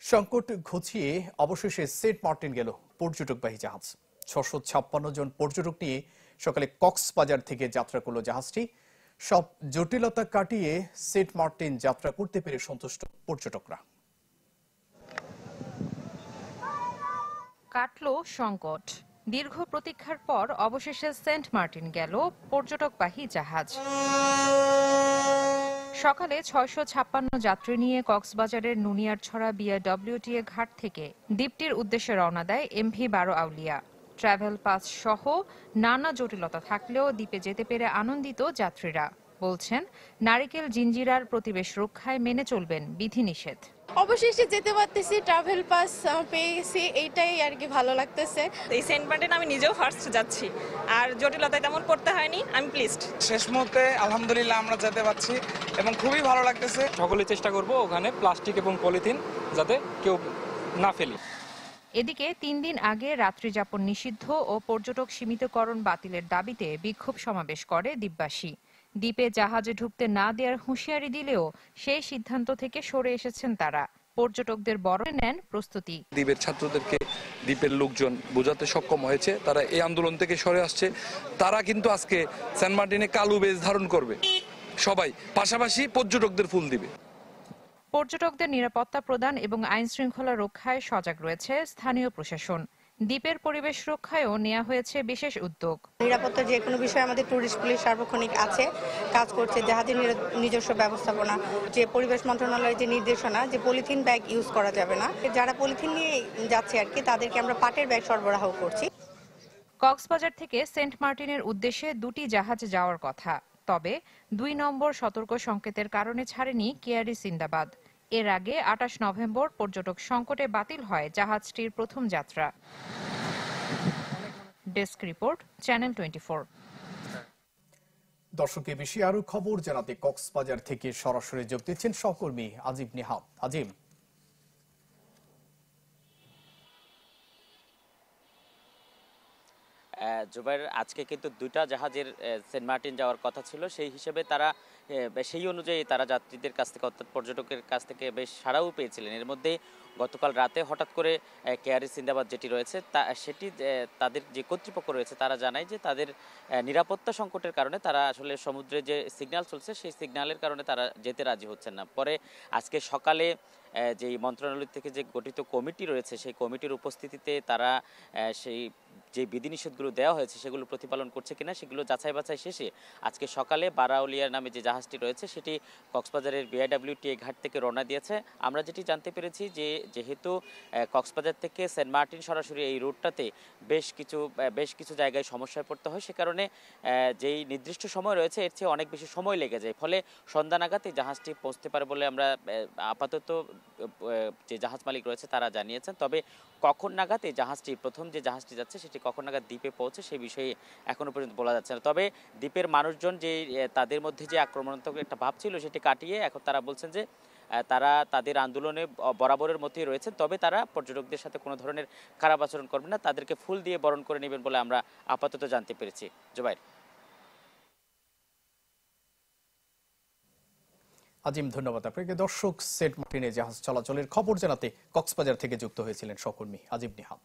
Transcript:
সংকট ঘুচিয়ে অবশেষে Saint Martin গেল পর্যটকবাহী জাহাজ। ৬৫৬ জন পর্যটক নিয়ে সকালে কক্সবাজার থেকে যাত্রা করল জাহাজটি। সব জটিলতা কাটিয়ে সেন্ট মার্টিন যাত্রা করতে পেরে সন্তুষ্ট পর্যটকরা। কাটলো সংকট। দীর্ঘ প্রতীক্ষার পর অবশেষে সেন্ট মার্টিন গেল পর্যটকবাহী জাহাজ। সকালে ৬৫৬ যাত্রী নিয়ে কক্সবাজারের নুনিয়ারছড়া বিআরডব্লিউটিএ ঘাট থেকে দ্বীপটির উদ্দেশ্যে রওনা দেয় MV-12 আউলিয়া। ট্রাভেল পাস সহ নানা জটিলতা থাকলেও দ্বীপে যেতে পেরে আনন্দিত যাত্রীরা। বলছেন, নারিকেল জিঞ্জিরার প্রতিবেশ রক্ষায় মেনে চলবেন বিধিনিষেধ। অবশেষে যেতে পারতেছি, ট্রাভেল পাস পেয়ে গেছি, এইটাই আর কি ভালো লাগতেছে। এই সেন্ট মার্টিন আমি নিজেও ফার্স্ট যাচ্ছি, আর জটিলতায় তেমন পড়তে হয়নি, আমি প্লিজড। শেষ মুহূর্তে আলহামদুলিল্লাহ আমরা যেতে পারছি এবং খুবই ভালো লাগতেছে। সকলে চেষ্টা করব ওখানে প্লাস্টিক এবং পলিথিন যাতে কেউ না ফেলি। এদিকে ৩ দিন আগে রাত্রিযাপন নিষিদ্ধ ও পর্যটক সীমিতকরণ বাতিলের দাবিতে বিক্ষোভ সমাবেশ করে দ্বীপবাসী। দ্বীপে জাহাজে ঢুকতে না দেওয়ার হুঁশিয়ারি দিলেও সেই সিদ্ধান্ত থেকে সরে এসেছেন তারা। পর্যটকদের বড় নেন প্রস্তুতি। দ্বীপের ছাত্রদেরকে দ্বীপের লোকজন বোঝাতে সক্ষম হয়েছে, তারা এই আন্দোলন থেকে সরে আসছে। তারা কিন্তু আজকে সেন্ট মার্টিনে কালো বেজ ধারণ করবে সবাই, পাশাপাশি পর্যটকদের ফুল দিবে। পর্যটকদের নিরাপত্তা প্রদান এবং আইন শৃঙ্খলা রক্ষায় সজাগ রয়েছে স্থানীয় প্রশাসন। দ্বীপের পরিবেশ রক্ষায়ও নেওয়া হয়েছে বিশেষ উদ্যোগ। নিরাপত্তার যে কোনো বিষয়ে আমাদের ট্যুরিস্ট পুলিশ সার্বক্ষণিক আছে, কাজ করছে। জাহাজের নিজস্ব ব্যবস্থাপনা, যে পরিবেশ মন্ত্রণালয়ের যে নির্দেশনা যে পলিথিন ব্যাগ ইউজ করা যাবে না, যারা পলিথিন নিয়ে যাচ্ছে আর কি, তাদেরকে আমরা পাটের ব্যাগ সরবরাহ করছি। কক্সবাজার থেকে সেন্ট মার্টিনের উদ্দেশ্যে 2টি জাহাজ যাওয়ার কথা, তবে 2 নম্বর সতর্ক সংকেতের কারণে ছাড়েনি কেয়ারি সিন্দাবাদ। এর আগে 28 নভেম্বর পর্যটক সংকটে বাতিল হয় জাহাজটির প্রথম যাত্রা। Desk report, channel 24। দর্শক, এ বিষয়ে আরো খবর জানাতে কক্সবাজার থেকে সরাসরি যোগ দিচ্ছেন সহকর্মী আজিম নিহাত। আজিম। জুবাইর, আজকে কিন্তু 2টা জাহাজের সেন্ট মার্টিন যাওয়ার কথা ছিল। সেই হিসেবে তারা সেই অনুযায়ী তারা যাত্রীদের কাছ থেকে অর্থাৎ পর্যটকের কাছ থেকে বেশ সাড়াও পেয়েছিলেন। এর মধ্যে গতকাল রাতে হঠাৎ করে কেয়ারি সিন্দাবাদ যেটি রয়েছে সেটি তাদের যে কর্তৃপক্ষ রয়েছে তারা জানায় যে তাদের নিরাপত্তা সংকটের কারণে তারা আসলে সমুদ্রে যে সিগন্যাল চলছে সেই সিগন্যালের কারণে তারা যেতে রাজি হচ্ছেন না। পরে আজকে সকালে যেই মন্ত্রণালয় থেকে যে গঠিত কমিটি রয়েছে সেই কমিটির উপস্থিতিতে তারা সেই যে বিধিনিষেধগুলো দেওয়া হয়েছে সেগুলো প্রতিপালন করছে কিনা সেগুলো যাচাই বাছাই শেষে আজকে সকালে বারাউলিয়ার নামে যে জাহাজটি রয়েছে সেটি কক্সবাজারের বিআইডব্লিউটিএ ঘাট থেকে রওনা দিয়েছে। আমরা যেটি জানতে পেরেছি যে যেহেতু কক্সবাজার থেকে সেন্ট মার্টিন সরাসরি এই রুটটাতে বেশ কিছু জায়গায় সমস্যায় পড়তে হয়, সে কারণে যেই নির্দিষ্ট সময় রয়েছে এর চেয়ে অনেক বেশি সময় লেগে যায়। ফলে সন্ধ্যা নাগাদ এই জাহাজটি পৌঁছতে পারে বলে আমরা আপাতত যে জাহাজ মালিক রয়েছে তারা জানিয়েছেন। তবে কখন নাগাদ এই জাহাজটি প্রথম যে জাহাজটি যাচ্ছে সেটি কখন নাগাদ দ্বীপে পৌঁছে সেই বিষয়ে এখনো পর্যন্ত বলা যাচ্ছে না। তবে দ্বীপের মানুষজন যে তাদের মধ্যে যে আক্রমণাত্মক একটা ভাব ছিল সেটি কাটিয়ে এখন তারা বলছেন যে তারা তাদের আন্দোলনে বরাবরের মতোই রয়েছেন, তবে তারা পর্যটকদের সাথে কোনো ধরনের খারাপ আচরণ করবেন না, তাদেরকে ফুল দিয়ে বরণ করে নেবেন বলে আমরা আপাতত জানতে পেরেছি। জুবাইর। আজিম, ধন্যবাদ আপনাকে। দর্শক, সেন্ট মার্টিনে জাহাজ চলাচলের খবর জানাতে কক্সবাজার থেকে যুক্ত হয়েছিলেন সহকর্মী আজিম নিহাত।